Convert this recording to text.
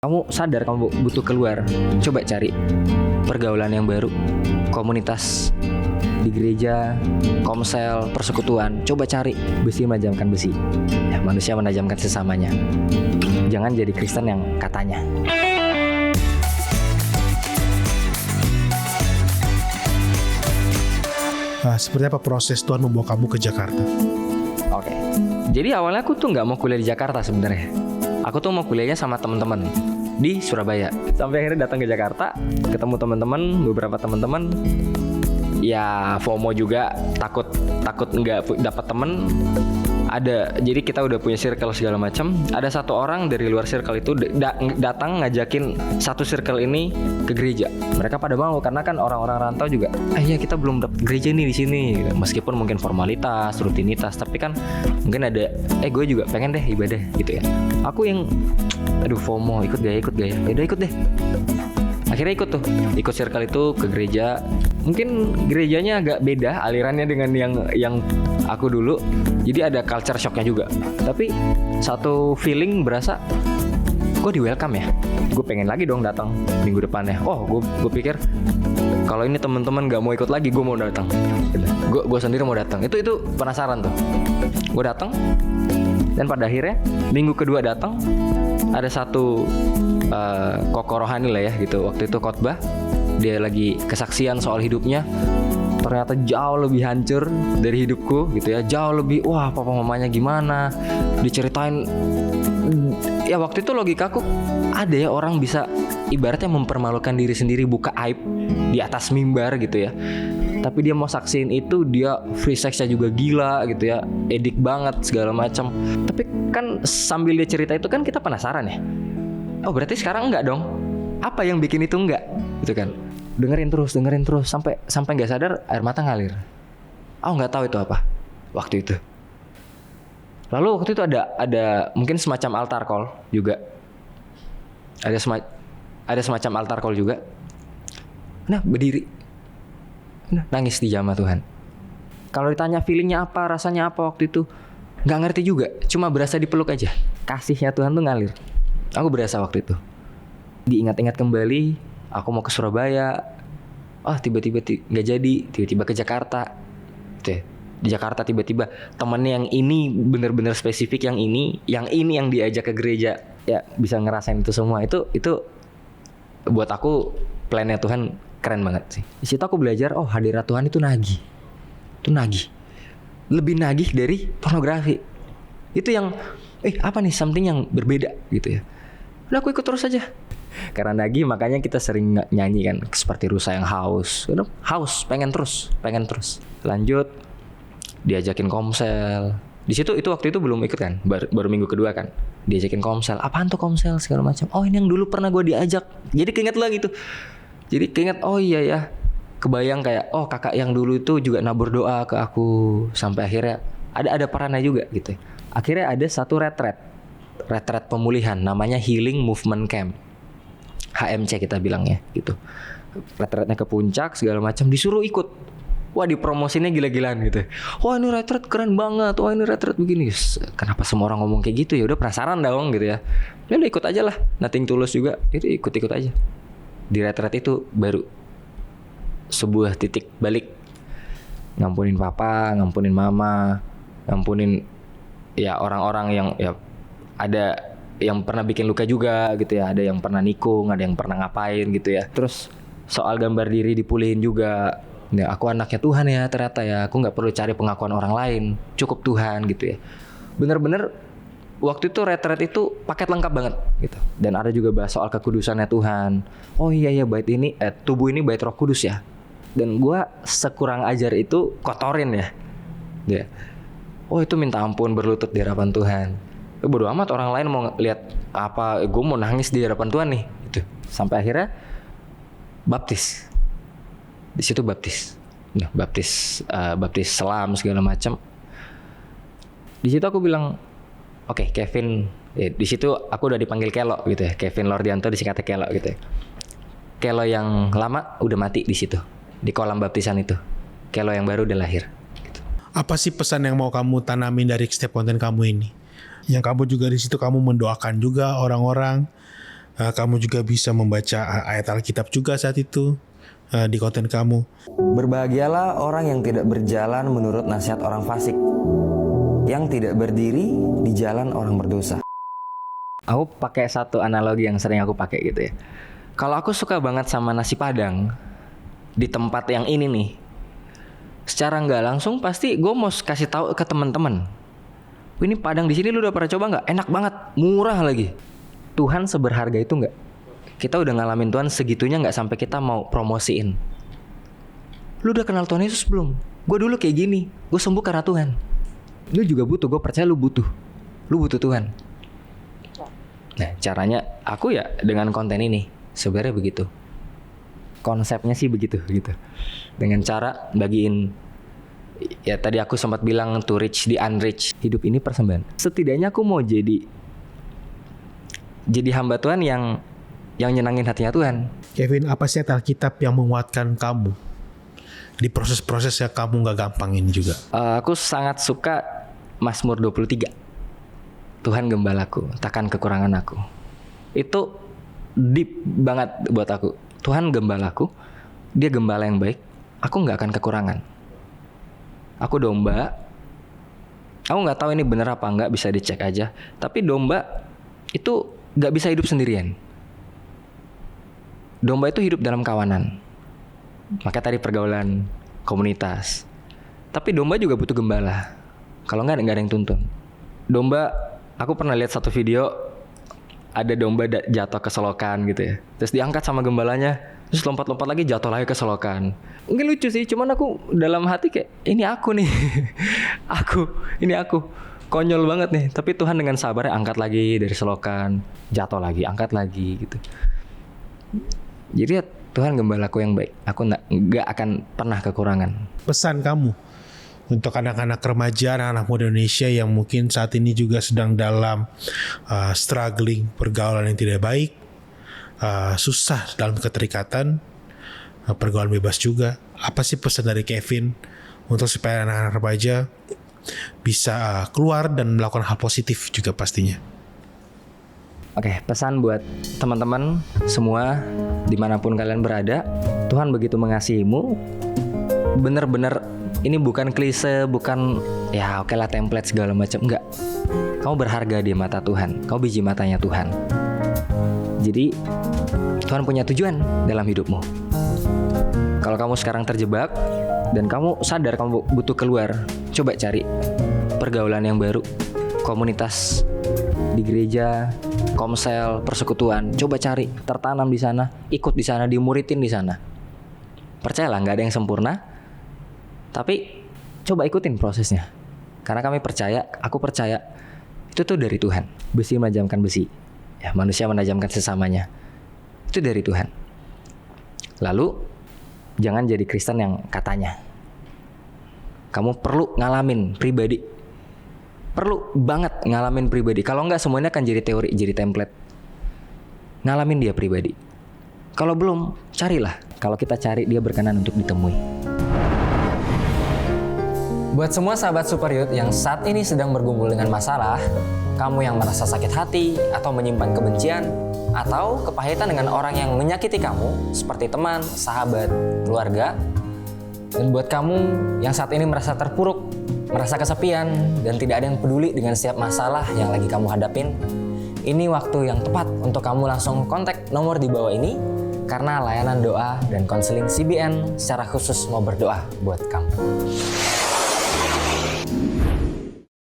Kamu sadar kamu butuh keluar, coba cari pergaulan yang baru, komunitas di gereja, komsel, persekutuan. Coba cari besi menajamkan besi, ya, manusia menajamkan sesamanya. Jangan jadi Kristen yang katanya. Nah, seperti apa proses Tuhan membawa kamu ke Jakarta? Oke. Jadi awalnya aku tuh nggak mau kuliah di Jakarta sebenarnya. Aku tuh mau kuliahnya sama teman-teman di Surabaya. Sampai akhirnya datang ke Jakarta, ketemu teman-teman, beberapa teman-teman. Ya FOMO juga, takut nggak dapat teman. Jadi kita udah punya circle segala macam. Ada satu orang dari luar circle itu datang ngajakin satu circle ini ke gereja. Mereka pada mau karena kan orang-orang rantau juga. Ya kita belum dapet gereja nih di sini. Meskipun mungkin formalitas, rutinitas, tapi kan mungkin ada. Gue juga pengen deh ibadah gitu ya. Aku yang FOMO ikut gaya. Udah ikut deh. Akhirnya ikut circle itu ke gereja. Mungkin gerejanya agak beda alirannya dengan yang aku dulu. Jadi ada culture shocknya juga. Tapi satu feeling berasa, gue di welcome ya. Gue pengen lagi dong datang minggu depannya. Gue pikir kalau ini teman-teman nggak mau ikut lagi, gue mau datang. Gue sendiri mau datang. Itu penasaran tuh. Gue datang. Dan pada akhirnya minggu kedua datang, ada satu kokoh rohani lah ya gitu. Waktu itu khotbah, dia lagi kesaksian soal hidupnya. Ternyata jauh lebih hancur dari hidupku gitu ya. Jauh lebih, papa mamanya gimana, diceritain. Ya waktu itu logikaku, ada ya orang bisa ibaratnya mempermalukan diri sendiri, buka aib di atas mimbar gitu ya. Tapi dia mau saksiin itu, dia free sexnya juga gila gitu ya, edik banget segala macam. Tapi kan sambil dia cerita itu kan kita penasaran ya. Berarti sekarang enggak dong? Apa yang bikin itu enggak? Gitu kan. Dengerin terus sampai nggak sadar air mata ngalir. Nggak tahu itu apa waktu itu. Lalu waktu itu ada mungkin semacam altar call juga. Ada semacam altar call juga. Nah berdiri, nangis di jamaah Tuhan. Kalau ditanya feelingnya apa, rasanya apa waktu itu, nggak ngerti juga. Cuma berasa dipeluk aja. Kasihnya Tuhan tuh ngalir. Aku berasa waktu itu. Diingat-ingat kembali. Aku mau ke Surabaya, tiba-tiba nggak jadi, tiba-tiba ke Jakarta. Di Jakarta tiba-tiba temennya yang ini bener-bener spesifik, yang ini yang diajak ke gereja, ya bisa ngerasain itu semua. Itu buat aku plannya Tuhan keren banget sih. Di situ aku belajar, hadirat Tuhan itu nagih, lebih nagih dari pornografi. Itu yang apa nih, something yang berbeda gitu ya. Udah aku ikut terus aja. Karena nagih makanya kita sering nyanyi kan, seperti rusa yang haus, pengen terus. Lanjut diajakin komsel. Di situ waktu itu belum ikut kan, baru minggu kedua kan. Diajakin komsel. Apaan tuh komsel segala macam. Ini yang dulu pernah gue diajak. Jadi keinget lagi tuh. Jadi keinget, iya ya. Kebayang kayak kakak yang dulu itu juga nabur doa ke aku, sampai akhirnya ada perannya juga gitu. Akhirnya ada satu retret pemulihan namanya Healing Movement Camp. HMC kita bilangnya gitu. Retretnya ke puncak segala macam, disuruh ikut. Dipromosinnya gila-gilaan gitu. Ini retret keren banget. Ini retret begini. Kenapa semua orang ngomong kayak gitu ya? Udah penasaran dong gitu ya. Udah ikut aja lah. Nothing tulus juga. Itu ikut aja. Di retret itu baru sebuah titik balik. Ngampunin papa, ngampunin mama, ngampunin ya orang-orang yang ya ada yang pernah bikin luka juga gitu ya, ada yang pernah nikung, ada yang pernah ngapain gitu ya. Terus soal gambar diri dipulihin juga. Ya, aku anaknya Tuhan ya ternyata ya, aku nggak perlu cari pengakuan orang lain, cukup Tuhan gitu ya. Bener-bener waktu itu retret itu paket lengkap banget gitu. Dan ada juga bahas soal kekudusannya Tuhan. Iya bait ini, tubuh ini bait Roh Kudus ya. Dan gue sekurang ajar itu kotorin ya. Itu minta ampun berlutut di hadapan Tuhan. Bodo amat orang lain mau lihat apa, gue mau nangis di hadapan Tuhan nih gitu. Sampai akhirnya baptis. Di situ baptis selam segala macam. Di situ aku bilang, oke, Kevin, di situ aku udah dipanggil Kelo gitu ya. Kevin Lordianto disingkatnya Kelo gitu ya. Kelo yang lama udah mati di situ, di kolam baptisan itu. Kelo yang baru udah lahir gitu. Apa sih pesan yang mau kamu tanamin dari setiap konten kamu ini? Yang kamu juga di situ kamu mendoakan juga orang-orang Kamu juga bisa membaca ayat Alkitab juga saat itu di konten kamu. Berbahagialah orang yang tidak berjalan menurut nasihat orang fasik, yang tidak berdiri di jalan orang berdosa. Aku pakai satu analogi yang sering aku pakai gitu ya. Kalau aku suka banget sama nasi Padang di tempat yang ini nih, secara nggak langsung pasti gue mau kasih tahu ke teman-teman, ini Padang di sini lu udah pernah coba nggak? Enak banget, murah lagi. Tuhan seberharga itu nggak? Kita udah ngalamin Tuhan segitunya nggak sampai kita mau promosiin. Lu udah kenal Tuhan Yesus belum? Gue dulu kayak gini, gue sembuh karena Tuhan. Lu juga butuh, gue percaya lu butuh. Lu butuh Tuhan. Nah caranya aku ya dengan konten ini sebenarnya begitu. Konsepnya sih begitu gitu. Dengan cara bagiin, ya tadi aku sempat bilang to reach the unreached. Hidup ini persembahan. Setidaknya aku mau jadi hamba Tuhan yang nyenangin hatinya Tuhan. Kevin, apa sih ayat Alkitab yang menguatkan kamu di proses-proses yang kamu gak gampang ini juga? Aku sangat suka Mazmur 23. Tuhan gembalaku, takkan kekurangan aku. Itu deep banget buat aku. Tuhan gembalaku, dia gembala yang baik, aku gak akan kekurangan. Aku domba. Aku gak tahu ini bener apa enggak, bisa dicek aja. Tapi domba itu gak bisa hidup sendirian. Domba itu hidup dalam kawanan. Makanya tadi pergaulan, komunitas. Tapi domba juga butuh gembala. Kalau enggak ada yang tuntun. Domba, aku pernah lihat satu video, ada domba jatuh ke selokan gitu ya. Terus diangkat sama gembalanya, terus lompat-lompat lagi jatuh lagi ke selokan. Mungkin lucu sih, cuman aku dalam hati kayak, ini aku nih. Ini aku. Konyol banget nih, tapi Tuhan dengan sabarnya angkat lagi dari selokan, jatuh lagi, angkat lagi gitu. Jadi ya Tuhan gembalaku yang baik. Aku nggak akan pernah kekurangan. Pesan kamu untuk anak-anak remaja, anak-anak muda Indonesia yang mungkin saat ini juga sedang dalam struggling pergaulan yang tidak baik, susah dalam keterikatan, pergaulan bebas juga. Apa sih pesan dari Kevin untuk supaya anak-anak remaja bisa keluar dan melakukan hal positif juga pastinya? Oke, pesan buat teman-teman semua dimanapun kalian berada, Tuhan begitu mengasihimu. Bener-bener ini bukan klise, bukan ya oke lah template segala macam, enggak. Kamu berharga di mata Tuhan, kamu biji matanya Tuhan. Jadi Tuhan punya tujuan dalam hidupmu. Kalau kamu sekarang terjebak dan kamu sadar kamu butuh keluar, coba cari pergaulan yang baru, komunitas di gereja, komsel, persekutuan. Coba cari, tertanam di sana, ikut di sana, dimuridin di sana. Percayalah, nggak ada yang sempurna, tapi coba ikutin prosesnya. Karena aku percaya itu tuh dari Tuhan. Besi menajamkan besi, ya manusia menajamkan sesamanya. Itu dari Tuhan. Lalu jangan jadi Kristen yang katanya. Kamu perlu ngalamin pribadi. Perlu banget ngalamin pribadi. Kalau enggak semuanya akan jadi teori, jadi template. Ngalamin dia pribadi. Kalau belum, carilah. Kalau kita cari, dia berkenan untuk ditemui. Buat semua sahabat Super Youth yang saat ini sedang bergumul dengan masalah, kamu yang merasa sakit hati atau menyimpan kebencian, atau kepahitan dengan orang yang menyakiti kamu, seperti teman, sahabat, keluarga. Dan buat kamu yang saat ini merasa terpuruk, merasa kesepian, dan tidak ada yang peduli dengan setiap masalah yang lagi kamu hadapin, ini waktu yang tepat untuk kamu langsung kontak nomor di bawah ini, karena layanan doa dan konseling CBN secara khusus mau berdoa buat kamu.